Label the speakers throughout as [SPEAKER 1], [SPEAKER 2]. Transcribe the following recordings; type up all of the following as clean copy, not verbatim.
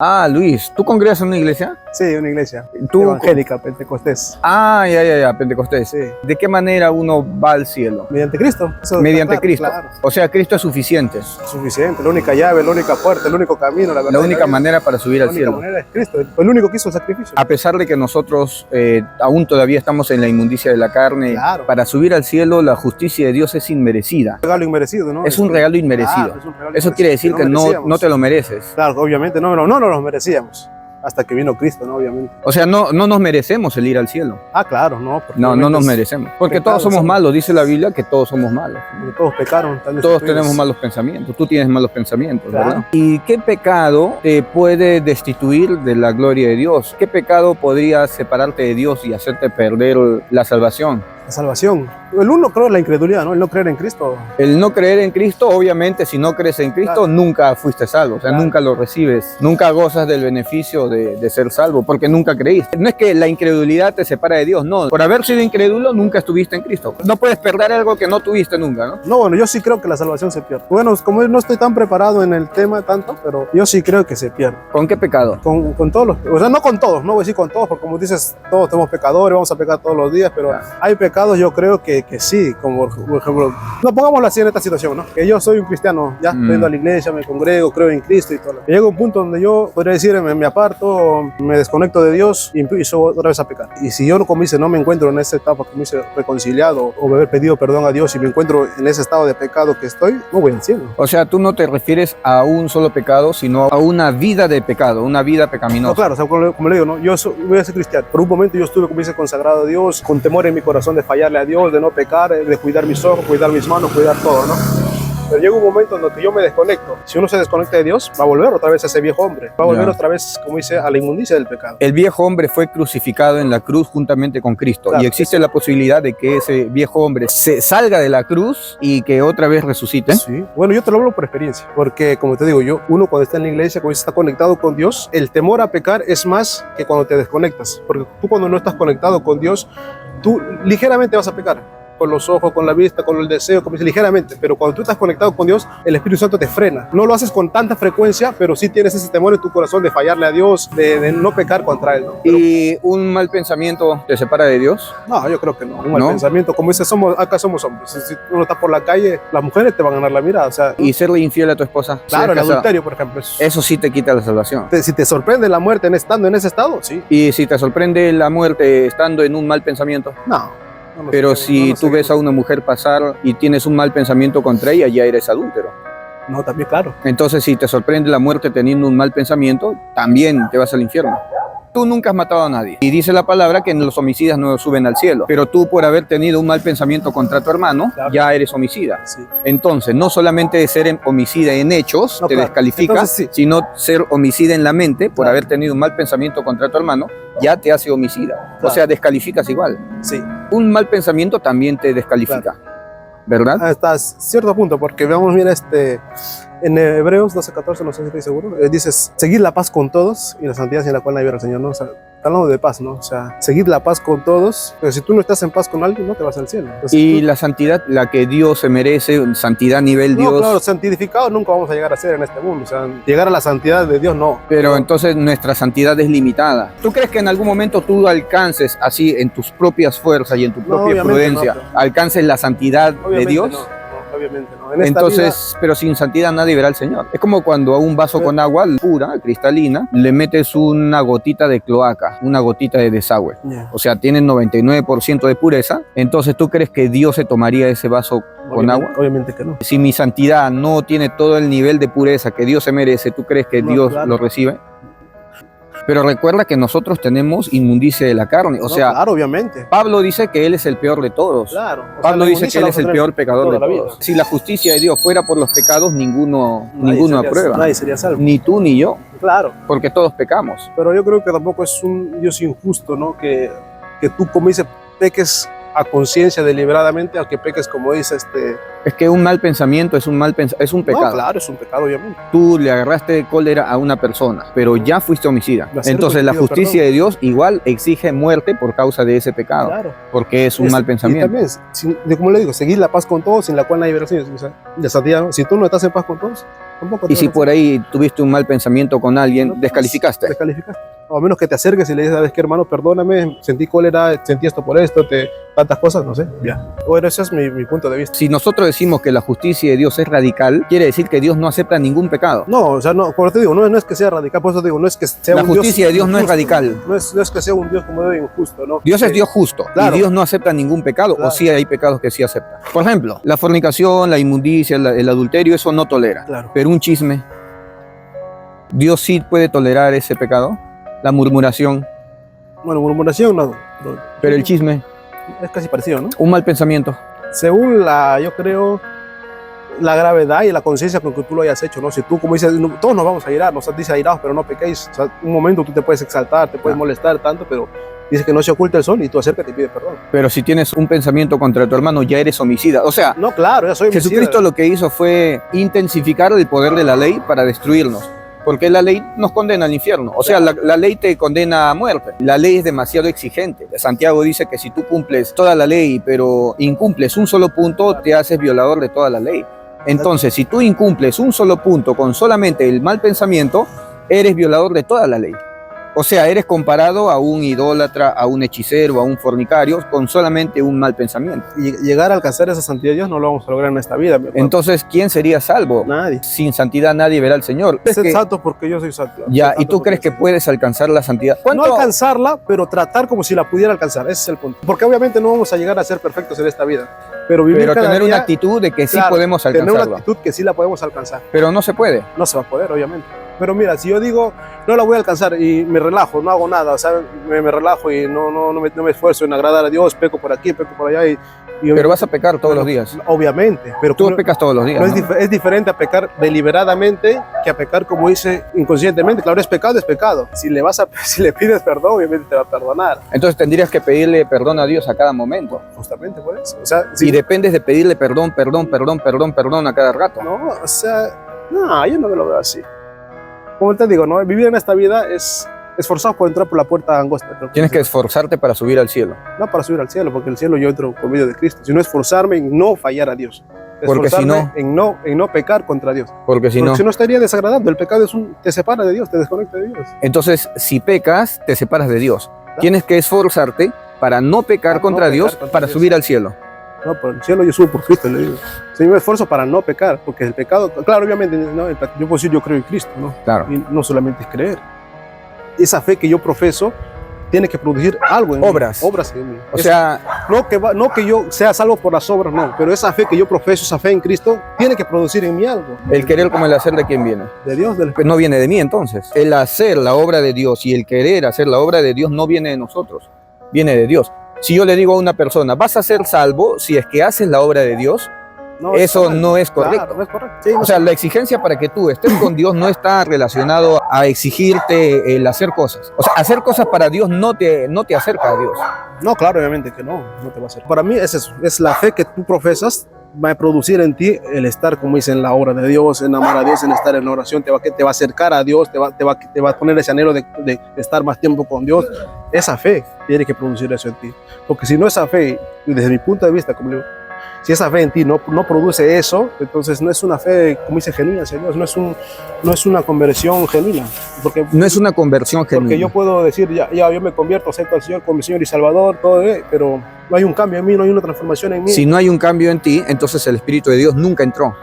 [SPEAKER 1] Ah, Luis, ¿tú congregas en una iglesia?
[SPEAKER 2] Sí, una iglesia
[SPEAKER 1] ¿Tú?
[SPEAKER 2] evangélica, pentecostés.
[SPEAKER 1] Ah, ya, Pentecostés.
[SPEAKER 2] Sí.
[SPEAKER 1] ¿De qué manera uno va al cielo?
[SPEAKER 2] Mediante Cristo. Eso
[SPEAKER 1] Mediante
[SPEAKER 2] está claro,
[SPEAKER 1] Cristo.
[SPEAKER 2] Claro.
[SPEAKER 1] O sea, Cristo es suficiente.
[SPEAKER 2] Suficiente, la única llave, la única puerta, el único camino, la verdad.
[SPEAKER 1] La única manera para subir al
[SPEAKER 2] La única
[SPEAKER 1] cielo.
[SPEAKER 2] manera es Cristo, el único que hizo el sacrificio.
[SPEAKER 1] A pesar de que nosotros aún todavía estamos en la inmundicia de la carne,
[SPEAKER 2] Claro.
[SPEAKER 1] para subir al cielo la justicia de Dios es inmerecida.
[SPEAKER 2] Un regalo inmerecido, ¿no?
[SPEAKER 1] Es un regalo inmerecido.
[SPEAKER 2] Claro, es un regalo
[SPEAKER 1] Eso
[SPEAKER 2] inmerecido,
[SPEAKER 1] quiere decir que no
[SPEAKER 2] merecíamos.
[SPEAKER 1] te lo mereces.
[SPEAKER 2] Claro, obviamente no nos los merecíamos. Hasta que vino Cristo, ¿no? Obviamente.
[SPEAKER 1] O sea, no nos merecemos el ir al cielo.
[SPEAKER 2] Ah, claro, no. Porque
[SPEAKER 1] No
[SPEAKER 2] obviamente
[SPEAKER 1] nos
[SPEAKER 2] es
[SPEAKER 1] merecemos. Porque
[SPEAKER 2] pecado,
[SPEAKER 1] todos somos malos. Dice la Biblia que todos somos malos.
[SPEAKER 2] porque todos pecaron. están
[SPEAKER 1] Todos
[SPEAKER 2] destituidos.
[SPEAKER 1] tenemos malos pensamientos. Tú tienes malos pensamientos,
[SPEAKER 2] Claro.
[SPEAKER 1] ¿verdad? ¿Y qué pecado te puede destituir de la gloria de Dios? ¿Qué pecado podría separarte de Dios y hacerte perder la salvación?
[SPEAKER 2] La salvación. El uno creo la incredulidad, ¿no? El no creer en Cristo.
[SPEAKER 1] El no creer en Cristo, obviamente, si no crees en Cristo,
[SPEAKER 2] Claro.
[SPEAKER 1] nunca fuiste salvo, o sea,
[SPEAKER 2] Claro.
[SPEAKER 1] nunca lo recibes, nunca gozas del beneficio de ser salvo, porque nunca creíste. No es que la incredulidad te separa de Dios, no. Por haber sido incrédulo, nunca estuviste en Cristo. No puedes perder algo que no tuviste nunca, ¿no?
[SPEAKER 2] No, bueno, yo sí creo que la salvación se pierde. Bueno, como no estoy tan preparado en el tema tanto, pero yo sí creo que se pierde.
[SPEAKER 1] ¿Con qué pecado?
[SPEAKER 2] Con todos los, o sea, no con todos, no voy a decir con todos, porque como dices, todos somos pecadores, vamos a pecar todos los días, pero
[SPEAKER 1] Claro.
[SPEAKER 2] hay pecados yo creo que sí, como por ejemplo, no pongámoslo así en esta situación, ¿no? Que yo soy un cristiano, ya estoy yendo a la iglesia, me congrego, creo en Cristo y todo. Y llega un punto donde yo podría decir, me aparto, me desconecto de Dios y empiezo otra vez a pecar. Y si yo, como dice, no me encuentro en esa etapa, como dice, reconciliado o haber pedido perdón a Dios y me encuentro en ese estado de pecado que estoy, no voy al cielo.
[SPEAKER 1] O sea, tú no te refieres a un solo pecado, sino a una vida de pecado, una vida
[SPEAKER 2] No,
[SPEAKER 1] pecaminosa.
[SPEAKER 2] claro, o sea, como le digo, ¿no? Voy a ser cristiano. Por un momento yo estuve, como dice, consagrado a Dios, con temor en mi corazón de fallarle a Dios, de no pecar, de cuidar mis ojos, cuidar mis manos, cuidar todo, ¿no? Pero llega un momento en el que yo me desconecto. Si uno se desconecta de Dios, va a volver otra vez a ese viejo hombre. Va a volver
[SPEAKER 1] Ya.
[SPEAKER 2] otra vez, como dice, a la inmundicia del pecado.
[SPEAKER 1] El viejo hombre fue crucificado en la cruz juntamente con Cristo.
[SPEAKER 2] Claro,
[SPEAKER 1] y existe la posibilidad de que ese viejo hombre se salga de la cruz y que otra vez resucite.
[SPEAKER 2] Sí. Bueno, yo te lo hablo por experiencia. Porque, como te digo, uno cuando está en la iglesia, cuando está conectado con Dios, el temor a pecar es más que cuando te desconectas. Porque tú cuando no estás conectado con Dios, tú ligeramente vas a pecar. Con los ojos, con la vista, con el deseo, como dice, ligeramente. Pero cuando tú estás conectado con Dios, el Espíritu Santo te frena. No lo haces con tanta frecuencia, pero sí tienes ese temor en tu corazón de fallarle a Dios, de no pecar contra Él, ¿no? Pero,
[SPEAKER 1] ¿Y un mal pensamiento te separa de Dios?
[SPEAKER 2] no, yo creo que no. Un mal
[SPEAKER 1] ¿No?
[SPEAKER 2] pensamiento, como dice, acá somos hombres. Si uno está por la calle, las mujeres te van a ganar la mirada. O sea,
[SPEAKER 1] ¿Y serle infiel a tu esposa?
[SPEAKER 2] claro,
[SPEAKER 1] Ser
[SPEAKER 2] el
[SPEAKER 1] casado.
[SPEAKER 2] adulterio, por ejemplo.
[SPEAKER 1] Eso sí te quita la salvación.
[SPEAKER 2] Si te sorprende la muerte estando en ese estado, sí.
[SPEAKER 1] Y si te sorprende la muerte estando en un mal pensamiento,
[SPEAKER 2] No.
[SPEAKER 1] pero si tú ves a una mujer pasar y tienes un mal pensamiento contra ella, ya eres adúltero.
[SPEAKER 2] No, también, claro.
[SPEAKER 1] Entonces, si te sorprende la muerte teniendo un mal pensamiento, también te vas al infierno. Tú nunca has matado a nadie. Y dice la palabra que los homicidas no suben al cielo. Pero tú, por haber tenido un mal pensamiento contra tu hermano,
[SPEAKER 2] Claro.
[SPEAKER 1] ya eres homicida.
[SPEAKER 2] Sí.
[SPEAKER 1] Entonces, no solamente ser homicida en hechos
[SPEAKER 2] No,
[SPEAKER 1] te
[SPEAKER 2] claro.
[SPEAKER 1] descalifica,
[SPEAKER 2] Entonces, sí.
[SPEAKER 1] sino ser homicida en la mente por
[SPEAKER 2] Claro.
[SPEAKER 1] haber tenido un mal pensamiento contra tu hermano, ya te hace homicida. O
[SPEAKER 2] Claro.
[SPEAKER 1] sea, descalificas igual.
[SPEAKER 2] Sí.
[SPEAKER 1] Un mal pensamiento también te descalifica, ¿verdad?
[SPEAKER 2] Hasta cierto punto, porque veamos, mira, en Hebreos 12:14, no sé si estoy seguro, dices, seguid la paz con todos y la santidad sin la cual nadie verá al Señor, ¿no? O sea, está hablando de paz, ¿no? O sea, seguid la paz con todos, pero si tú no estás en paz con alguien, no te vas al cielo. Entonces,
[SPEAKER 1] Y la santidad, la que Dios se merece, santidad a nivel
[SPEAKER 2] no,
[SPEAKER 1] Dios.
[SPEAKER 2] claro, santificados nunca vamos a llegar a ser en este mundo, o sea, llegar a la santidad de Dios, no.
[SPEAKER 1] Pero entonces nuestra santidad es limitada. ¿Tú crees que en algún momento tú alcances así en tus propias fuerzas y en tu propia
[SPEAKER 2] obviamente
[SPEAKER 1] prudencia,
[SPEAKER 2] no,
[SPEAKER 1] alcances la santidad de
[SPEAKER 2] Obviamente
[SPEAKER 1] Dios?
[SPEAKER 2] no, obviamente no. En esta
[SPEAKER 1] Entonces, pero sin santidad nadie verá al Señor. Es como cuando a un vaso con agua pura, cristalina, le metes una gotita de cloaca, una gotita de desagüe.
[SPEAKER 2] vida,
[SPEAKER 1] O sea, tiene 99% de pureza. Entonces, ¿tú crees que Dios se tomaría ese vaso con agua?
[SPEAKER 2] Obviamente que no.
[SPEAKER 1] Si mi santidad no tiene todo el nivel de pureza que Dios se merece, ¿tú crees que
[SPEAKER 2] No,
[SPEAKER 1] Dios
[SPEAKER 2] claro.
[SPEAKER 1] lo recibe? Pero recuerda que nosotros tenemos inmundicia de la carne. O
[SPEAKER 2] No,
[SPEAKER 1] sea,
[SPEAKER 2] claro, obviamente.
[SPEAKER 1] Pablo dice que Él es el peor de todos.
[SPEAKER 2] Claro. O sea,
[SPEAKER 1] Pablo
[SPEAKER 2] la
[SPEAKER 1] dice que
[SPEAKER 2] inmundicia
[SPEAKER 1] Él
[SPEAKER 2] la
[SPEAKER 1] es el
[SPEAKER 2] vamos a
[SPEAKER 1] peor
[SPEAKER 2] tener
[SPEAKER 1] pecador de
[SPEAKER 2] toda la vida.
[SPEAKER 1] todos. Si la justicia de Dios fuera por los pecados, ninguno
[SPEAKER 2] Nadie sería-
[SPEAKER 1] aprueba.
[SPEAKER 2] Nadie sería salvo.
[SPEAKER 1] Ni tú ni yo,
[SPEAKER 2] Claro.
[SPEAKER 1] porque todos pecamos.
[SPEAKER 2] Pero yo creo que tampoco es un Dios injusto, ¿no? Que tú, como dice, peques a conciencia deliberadamente, aunque peques, como dice,
[SPEAKER 1] Es que un mal pensamiento es un pecado.
[SPEAKER 2] No, claro, es un pecado, obviamente.
[SPEAKER 1] Tú le agarraste cólera a una persona, pero ya fuiste homicida.
[SPEAKER 2] De hacer
[SPEAKER 1] Entonces la
[SPEAKER 2] pido
[SPEAKER 1] justicia
[SPEAKER 2] perdón.
[SPEAKER 1] de Dios igual exige muerte por causa de ese pecado,
[SPEAKER 2] Claro.
[SPEAKER 1] porque es un mal
[SPEAKER 2] Y
[SPEAKER 1] pensamiento.
[SPEAKER 2] también, como le digo, seguir la paz con todos, sin la cual nadie verá al Señor. O sea, la santidad, ¿no? Si tú no estás en paz con todos, Tampoco
[SPEAKER 1] Y
[SPEAKER 2] te
[SPEAKER 1] si
[SPEAKER 2] vas a
[SPEAKER 1] por ahí tuviste un mal pensamiento con alguien, descalificaste.
[SPEAKER 2] descalificaste. O a menos que te acerques y le dices, ¿sabes qué, hermano? Perdóname, sentí cólera, sentí esto por esto, tantas cosas, no sé, ya. Bueno, ese es mi punto de vista.
[SPEAKER 1] Si nosotros decimos que la justicia de Dios es radical, quiere decir que Dios no acepta ningún pecado.
[SPEAKER 2] No, o sea, no, como te digo, no es que sea radical, por eso digo, no es que sea
[SPEAKER 1] La
[SPEAKER 2] un Dios
[SPEAKER 1] justicia de Dios no es
[SPEAKER 2] injusto,
[SPEAKER 1] radical.
[SPEAKER 2] No es que sea un Dios como de injusto, ¿no?
[SPEAKER 1] Dios es Dios justo,
[SPEAKER 2] Claro.
[SPEAKER 1] y Dios no acepta ningún pecado,
[SPEAKER 2] Claro.
[SPEAKER 1] o sí hay pecados que sí acepta. Por ejemplo, la fornicación, la inmundicia, el adulterio, eso no tolera.
[SPEAKER 2] Claro.
[SPEAKER 1] Pero un chisme, ¿Dios sí puede tolerar ese pecado? La murmuración,
[SPEAKER 2] Bueno, murmuración no.
[SPEAKER 1] pero el chisme,
[SPEAKER 2] Es casi parecido, ¿no?
[SPEAKER 1] un mal pensamiento.
[SPEAKER 2] Según yo creo, la gravedad y la conciencia con que tú lo hayas hecho, ¿no? Si tú, como dices, todos nos vamos a irar, nos dice airados, pero no pequéis. O sea, un momento tú te puedes exaltar, te puedes molestar tanto, pero dice que no se oculta el sol y tú acércate y pide perdón.
[SPEAKER 1] Pero si tienes un pensamiento contra tu hermano, ya eres homicida. O sea,
[SPEAKER 2] No, claro, ya soy homicida.
[SPEAKER 1] Jesucristo lo que hizo fue intensificar el poder de la ley para destruirnos. Porque la ley nos condena al infierno. O sea, la ley te condena a muerte. La ley es demasiado exigente. Santiago dice que si tú cumples toda la ley, pero incumples un solo punto, te haces violador de toda la ley. Entonces, si tú incumples un solo punto con solamente el mal pensamiento, eres violador de toda la ley. O sea, eres comparado a un idólatra, a un hechicero, a un fornicario, con solamente un mal pensamiento.
[SPEAKER 2] Y llegar a alcanzar esa santidad de Dios no lo vamos a lograr en esta vida, mi hermano.
[SPEAKER 1] Entonces, ¿quién sería salvo?
[SPEAKER 2] Nadie.
[SPEAKER 1] Sin santidad nadie verá al Señor.
[SPEAKER 2] Sed santo porque yo soy santo.
[SPEAKER 1] Ya,
[SPEAKER 2] Sed
[SPEAKER 1] ¿y tú
[SPEAKER 2] santo
[SPEAKER 1] crees
[SPEAKER 2] porque
[SPEAKER 1] que puedes alcanzar la santidad?
[SPEAKER 2] No
[SPEAKER 1] ¿Cuánto?
[SPEAKER 2] alcanzarla, pero tratar como si la pudiera alcanzar. Ese es el punto. Porque obviamente no vamos a llegar a ser perfectos en esta vida. Pero vivir
[SPEAKER 1] Pero
[SPEAKER 2] cada
[SPEAKER 1] tener
[SPEAKER 2] día,
[SPEAKER 1] una actitud de que sí
[SPEAKER 2] claro,
[SPEAKER 1] podemos
[SPEAKER 2] tener una
[SPEAKER 1] alcanzarla.
[SPEAKER 2] actitud que sí la podemos alcanzar.
[SPEAKER 1] Pero no se puede.
[SPEAKER 2] No se va a poder, obviamente. Pero mira, si yo digo, no la voy a alcanzar y me relajo, no hago nada, o sea, me relajo y no me esfuerzo en agradar a Dios, peco por aquí, peco por allá.
[SPEAKER 1] Pero vas a pecar todos los días.
[SPEAKER 2] Obviamente. Pero
[SPEAKER 1] Tú pecas todos los días.
[SPEAKER 2] no
[SPEAKER 1] ¿no?
[SPEAKER 2] es diferente a pecar deliberadamente que a pecar, como dice, inconscientemente. Claro, es pecado. Si le pides perdón, obviamente te va a perdonar.
[SPEAKER 1] Entonces tendrías que pedirle perdón a Dios a cada momento.
[SPEAKER 2] Justamente por eso. O sea,
[SPEAKER 1] Y dependes de pedirle perdón a cada rato.
[SPEAKER 2] no, o sea, no, yo no me lo veo así. Como te digo, ¿no? Vivir en esta vida es esforzado por entrar por la puerta angosta.
[SPEAKER 1] Tienes que esforzarte para subir al cielo.
[SPEAKER 2] No para subir al cielo, porque el cielo yo entro por medio de Cristo, sino esforzarme en no fallar a Dios.
[SPEAKER 1] Porque si no-
[SPEAKER 2] en no pecar contra Dios.
[SPEAKER 1] Porque si
[SPEAKER 2] Porque
[SPEAKER 1] no,
[SPEAKER 2] si no estaría desagradando. El pecado te separa de Dios, te desconecta de Dios.
[SPEAKER 1] entonces si pecas, te separas de Dios. Tienes que esforzarte para no pecar
[SPEAKER 2] Para
[SPEAKER 1] contra
[SPEAKER 2] no
[SPEAKER 1] Dios,
[SPEAKER 2] pecar contra
[SPEAKER 1] para
[SPEAKER 2] Dios.
[SPEAKER 1] subir al cielo.
[SPEAKER 2] No, por el cielo yo subo por Cristo, le digo. Si yo me esfuerzo para no pecar, porque el pecado, claro, obviamente, ¿no? Yo puedo decir yo creo en Cristo, ¿no?
[SPEAKER 1] Claro.
[SPEAKER 2] Y no solamente es creer. Esa fe que yo profeso tiene que producir algo en
[SPEAKER 1] Obras.
[SPEAKER 2] mí. Obras en mí.
[SPEAKER 1] O sea,
[SPEAKER 2] No que yo sea salvo por las obras, no, pero esa fe que yo profeso, esa fe en Cristo, tiene que producir en mí algo.
[SPEAKER 1] el querer como el hacer, ¿de quién viene?
[SPEAKER 2] De Dios, del
[SPEAKER 1] Pues no viene de mí entonces. El hacer la obra de Dios y el querer hacer la obra de Dios no viene de nosotros, viene de Dios. Si yo le digo a una persona, vas a ser salvo si es que haces la obra de Dios,
[SPEAKER 2] No,
[SPEAKER 1] eso
[SPEAKER 2] está mal.
[SPEAKER 1] no es correcto.
[SPEAKER 2] Claro, no es correcto. Sí,
[SPEAKER 1] O sea, la exigencia para que tú estés con Dios no está relacionado a exigirte el hacer cosas. O sea, hacer cosas para Dios no te acerca a Dios.
[SPEAKER 2] no, claro, obviamente que no te va a hacer. Para mí es eso, es la fe que tú profesas, va a producir en ti el estar, como dice, en la obra de Dios, en amar a Dios, en estar en la oración, te va a acercar a Dios, te va a poner ese anhelo de estar más tiempo con Dios. Esa fe tiene que producir eso en ti. Porque si no esa fe, desde mi punto de vista, como digo, si esa fe en ti no produce eso, entonces no es una fe, como dice, genuina, Señor, no es una conversión genuina. Porque
[SPEAKER 1] No es una conversión
[SPEAKER 2] porque
[SPEAKER 1] genuina.
[SPEAKER 2] yo puedo decir, ya yo me convierto, acepto al Señor como mi Señor y Salvador, todo, pero no hay un cambio en mí, no hay una transformación en mí.
[SPEAKER 1] Si no hay un cambio en ti, entonces el Espíritu de Dios nunca entró.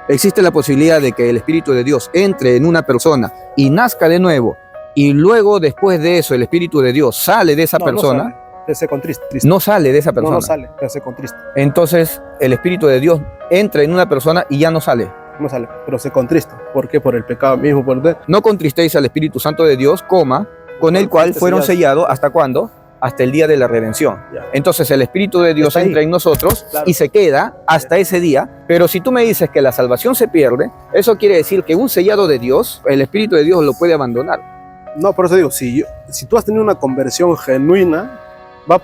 [SPEAKER 1] Existe la posibilidad de que el Espíritu de Dios entre en una persona y nazca de nuevo, y luego después de eso el Espíritu de Dios sale de esa persona,
[SPEAKER 2] No sale, se contrista.
[SPEAKER 1] no sale de esa persona.
[SPEAKER 2] No sale, se contrista.
[SPEAKER 1] Entonces el Espíritu de Dios entra en una persona y ya no sale.
[SPEAKER 2] No sale, pero se contrista. ¿Por qué? Por el pecado mismo,
[SPEAKER 1] No contristéis al Espíritu Santo de Dios, con el cual fueron sellados, ¿hasta cuándo? Hasta el día de la redención.
[SPEAKER 2] Ya.
[SPEAKER 1] Entonces el Espíritu de Dios
[SPEAKER 2] Está ahí.
[SPEAKER 1] entra en nosotros,
[SPEAKER 2] Claro.
[SPEAKER 1] y se queda hasta ese día. Pero si tú me dices que la salvación se pierde, eso quiere decir que un sellado de Dios, el Espíritu de Dios lo puede abandonar.
[SPEAKER 2] No, por eso digo, si tú has tenido una conversión genuina, va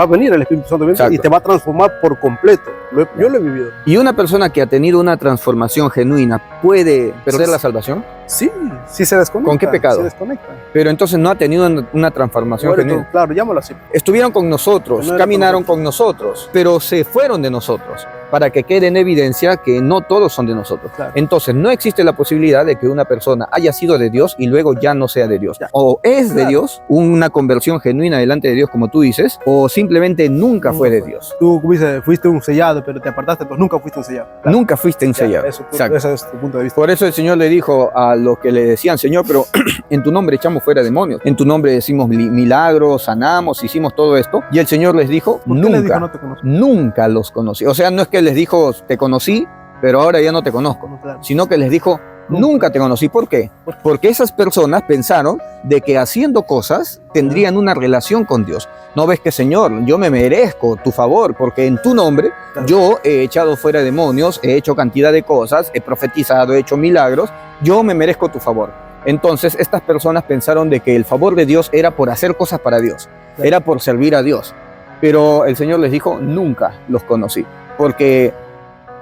[SPEAKER 2] a venir el Espíritu Santo
[SPEAKER 1] Exacto.
[SPEAKER 2] y te va a transformar por completo. Yo lo he vivido.
[SPEAKER 1] Y una persona que ha tenido una transformación genuina, ¿puede perder la salvación?
[SPEAKER 2] Sí, sí se desconecta.
[SPEAKER 1] ¿Con qué pecado?
[SPEAKER 2] Se desconecta.
[SPEAKER 1] Pero entonces no ha tenido una transformación
[SPEAKER 2] Bueno,
[SPEAKER 1] genuina.
[SPEAKER 2] claro, llámalo así.
[SPEAKER 1] Estuvieron con nosotros,
[SPEAKER 2] No era
[SPEAKER 1] caminaron con nosotros, pero se fueron de nosotros, para que quede en evidencia que no todos son de nosotros.
[SPEAKER 2] Claro.
[SPEAKER 1] Entonces no existe la posibilidad de que una persona haya sido de Dios y luego ya no sea de Dios.
[SPEAKER 2] Ya.
[SPEAKER 1] O es de
[SPEAKER 2] Claro.
[SPEAKER 1] Dios, una conversión genuina delante de Dios, como tú dices, o simplemente nunca fue de Dios.
[SPEAKER 2] Tú como dices, fuiste un sellado, pero te apartaste, entonces nunca fuiste un sellado. Claro.
[SPEAKER 1] Nunca fuiste
[SPEAKER 2] Ya,
[SPEAKER 1] ensellado.
[SPEAKER 2] Exacto. Ese es tu punto de vista.
[SPEAKER 1] Por eso el Señor le dijo a los que le decían, Señor, pero en tu nombre echamos fuera demonios, en tu nombre decimos milagros, sanamos, hicimos todo esto. Y el Señor les dijo,
[SPEAKER 2] ¿Por qué le dijo,
[SPEAKER 1] nunca,
[SPEAKER 2] no te conozco?
[SPEAKER 1] nunca los conocí. O sea, no es que les dijo, te conocí, pero ahora ya no te conozco,
[SPEAKER 2] No, claro.
[SPEAKER 1] sino que les dijo, nunca te conocí. ¿Por qué? Porque esas personas pensaron de que haciendo cosas tendrían una relación con Dios. No ves que, Señor, yo me merezco tu favor, porque en tu nombre
[SPEAKER 2] Claro.
[SPEAKER 1] yo he echado fuera demonios, he hecho cantidad de cosas, he profetizado, he hecho milagros, yo me merezco tu favor. Entonces estas personas pensaron de que el favor de Dios era por hacer cosas para Dios,
[SPEAKER 2] Claro.
[SPEAKER 1] era por servir a Dios. Pero el Señor les dijo, nunca los conocí, porque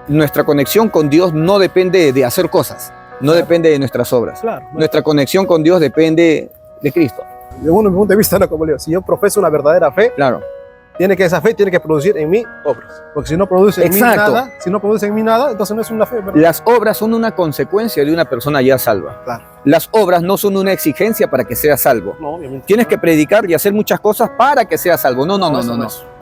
[SPEAKER 1] nuestra conexión con Dios no depende de hacer cosas, no
[SPEAKER 2] Claro.
[SPEAKER 1] depende de nuestras obras.
[SPEAKER 2] Claro.
[SPEAKER 1] Nuestra conexión con Dios depende de Cristo.
[SPEAKER 2] Según mi punto de vista, no, como le digo, si yo profeso una verdadera fe,
[SPEAKER 1] Claro,
[SPEAKER 2] esa fe tiene que producir en mí obras. Porque si no produce en
[SPEAKER 1] Exacto.
[SPEAKER 2] mí nada, entonces no es una fe, ¿verdad?
[SPEAKER 1] las obras son una consecuencia de una persona ya salva.
[SPEAKER 2] Claro.
[SPEAKER 1] Las obras no son una exigencia para que seas salvo.
[SPEAKER 2] No, obviamente.
[SPEAKER 1] Tienes que predicar y hacer muchas cosas para que seas salvo. No.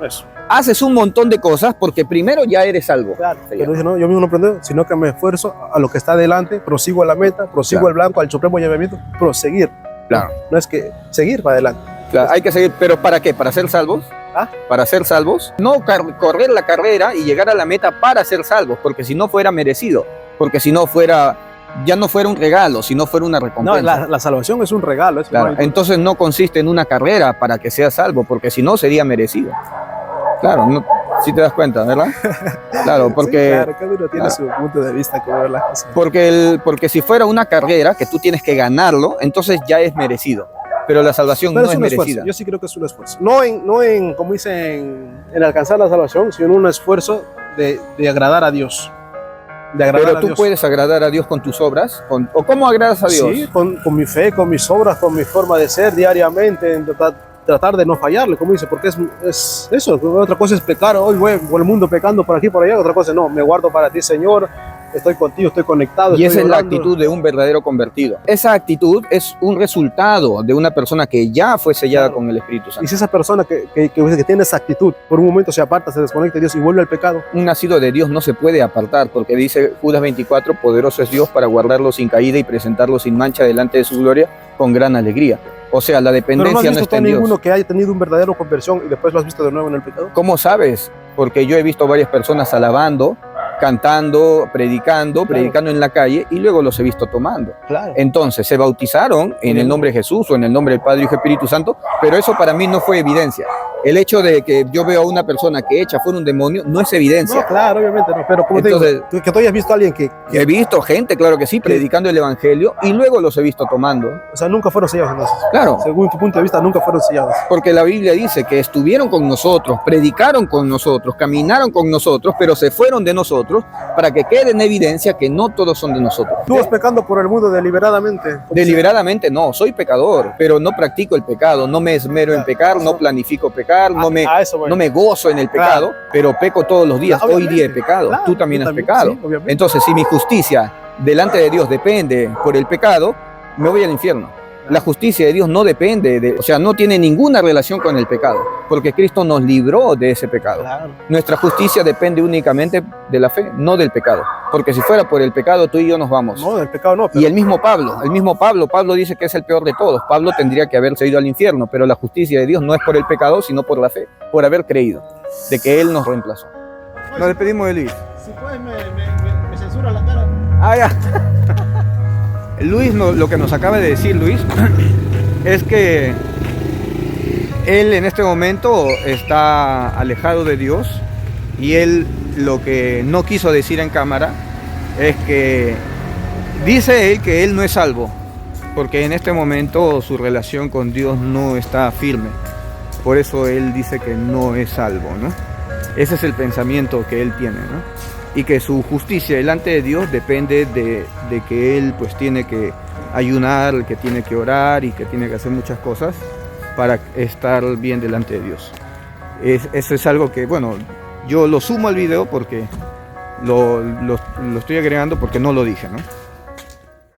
[SPEAKER 2] Eso.
[SPEAKER 1] Haces un montón de cosas porque primero ya eres salvo.
[SPEAKER 2] Claro,
[SPEAKER 1] Se
[SPEAKER 2] pero
[SPEAKER 1] llama.
[SPEAKER 2] dice, no, yo mismo no aprendo, sino que me esfuerzo a lo que está adelante, prosigo a la meta, prosigo
[SPEAKER 1] Claro.
[SPEAKER 2] al blanco, al supremo llamamiento, proseguir.
[SPEAKER 1] Claro.
[SPEAKER 2] No es que seguir para adelante.
[SPEAKER 1] Claro, hay que seguir, pero ¿para qué? ¿Para ser salvos?
[SPEAKER 2] ¿Ah?
[SPEAKER 1] ¿Para ser salvos? No correr la carrera y llegar a la meta para ser salvos, porque si no fuera merecido, porque si no fuera, ya no fuera un regalo, si no fuera una
[SPEAKER 2] No,
[SPEAKER 1] recompensa.
[SPEAKER 2] la salvación es un regalo.
[SPEAKER 1] Claro, entonces no consiste en una carrera para que seas salvo, porque si no sería merecido. Claro, no, si te das cuenta, ¿verdad? Claro, porque,
[SPEAKER 2] Claro, cada uno tiene su punto de vista como ver las cosas.
[SPEAKER 1] porque si fuera una carrera que tú tienes que ganarlo, entonces ya es merecido. Pero la salvación
[SPEAKER 2] Pero
[SPEAKER 1] no es
[SPEAKER 2] un esfuerzo.
[SPEAKER 1] merecida.
[SPEAKER 2] Yo sí creo que es un esfuerzo. No en como dicen, en alcanzar la salvación, sino en un esfuerzo de agradar a Dios. De agradar
[SPEAKER 1] Pero
[SPEAKER 2] a
[SPEAKER 1] tú
[SPEAKER 2] Dios.
[SPEAKER 1] puedes agradar a Dios con tus obras, ¿o cómo agradas a Dios?
[SPEAKER 2] Sí, con mi fe, con mis obras, con mi forma de ser diariamente, en tratar de no fallarle, como dice, porque es eso. Otra cosa es pecar, hoy voy por el mundo pecando por aquí por allá, otra cosa no, me guardo para ti, Señor, estoy contigo, estoy conectado.
[SPEAKER 1] Y
[SPEAKER 2] estoy
[SPEAKER 1] esa es la
[SPEAKER 2] orando.
[SPEAKER 1] actitud de un verdadero convertido. Esa actitud es un resultado de una persona que ya fue sellada
[SPEAKER 2] Claro.
[SPEAKER 1] con el Espíritu
[SPEAKER 2] Y
[SPEAKER 1] Santo.
[SPEAKER 2] si esa persona que tiene esa actitud, por un momento se aparta, se desconecta de Dios y vuelve al pecado,
[SPEAKER 1] Un nacido de Dios no se puede apartar, porque dice Judas 24, poderoso es Dios para guardarlo sin caída y presentarlo sin mancha delante de su gloria con gran alegría. O sea, la
[SPEAKER 2] pero no has
[SPEAKER 1] dependencia no
[SPEAKER 2] visto
[SPEAKER 1] está
[SPEAKER 2] tú a
[SPEAKER 1] en Dios.
[SPEAKER 2] ninguno que haya tenido un verdadero conversión y después lo has visto de nuevo en el pecado.
[SPEAKER 1] ¿Cómo sabes? Porque yo he visto varias personas alabando, cantando, predicando en la calle y luego los he visto tomando.
[SPEAKER 2] Claro.
[SPEAKER 1] Entonces se bautizaron en el nombre de Jesús o en el nombre del Padre, Hijo y Espíritu Santo, pero eso para mí no fue evidencia. El hecho de que yo veo a una persona que echa fuera un demonio no es evidencia.
[SPEAKER 2] No, claro, obviamente no, pero como
[SPEAKER 1] Entonces,
[SPEAKER 2] te digo, que tú hayas visto a alguien que,
[SPEAKER 1] He visto gente, claro que sí, predicando el Evangelio y luego los he visto tomando.
[SPEAKER 2] o sea, nunca fueron sellados entonces.
[SPEAKER 1] Claro,
[SPEAKER 2] Según tu punto de vista, nunca fueron sellados.
[SPEAKER 1] porque la Biblia dice que estuvieron con nosotros, predicaron con nosotros, caminaron con nosotros, pero se fueron de nosotros para que quede en evidencia que no todos son de nosotros.
[SPEAKER 2] Tú vas pecando por el mundo deliberadamente.
[SPEAKER 1] Deliberadamente no, soy pecador, pero no practico el pecado, no me esmero en pecar, no planifico pecar, no me gozo en el pecado, pero peco todos los días. Hoy día he pecado,
[SPEAKER 2] Claro,
[SPEAKER 1] tú también
[SPEAKER 2] yo
[SPEAKER 1] has pecado.
[SPEAKER 2] sí, obviamente.
[SPEAKER 1] Entonces, si mi justicia delante de Dios depende por el pecado, me voy al infierno. La justicia de Dios no depende, o sea, no tiene ninguna relación con el pecado, porque Cristo nos libró de ese pecado.
[SPEAKER 2] Claro.
[SPEAKER 1] Nuestra justicia depende únicamente de la fe, no del pecado, porque si fuera por el pecado, tú y yo nos vamos.
[SPEAKER 2] No, del pecado no.
[SPEAKER 1] Y el mismo Pablo dice que es el peor de todos. Pablo tendría que haberse ido al infierno, pero la justicia de Dios no es por el pecado, sino por la fe, por haber creído de que Él nos reemplazó. Nos despedimos de Luis.
[SPEAKER 2] Si puedes, me censura la cara.
[SPEAKER 1] Ah, ya. Luis, lo que nos acaba de decir Luis es que él en este momento está alejado de Dios y él lo que no quiso decir en cámara es que dice él que él no es salvo porque en este momento su relación con Dios no está firme. Por eso él dice que no es salvo, ¿no? Ese es el pensamiento que él tiene, ¿no? y que su justicia delante de Dios depende de que él pues tiene que ayunar, que tiene que orar y que tiene que hacer muchas cosas para estar bien delante de Dios. Eso es algo que, bueno, yo lo sumo al video porque lo estoy agregando porque no lo dije, ¿no?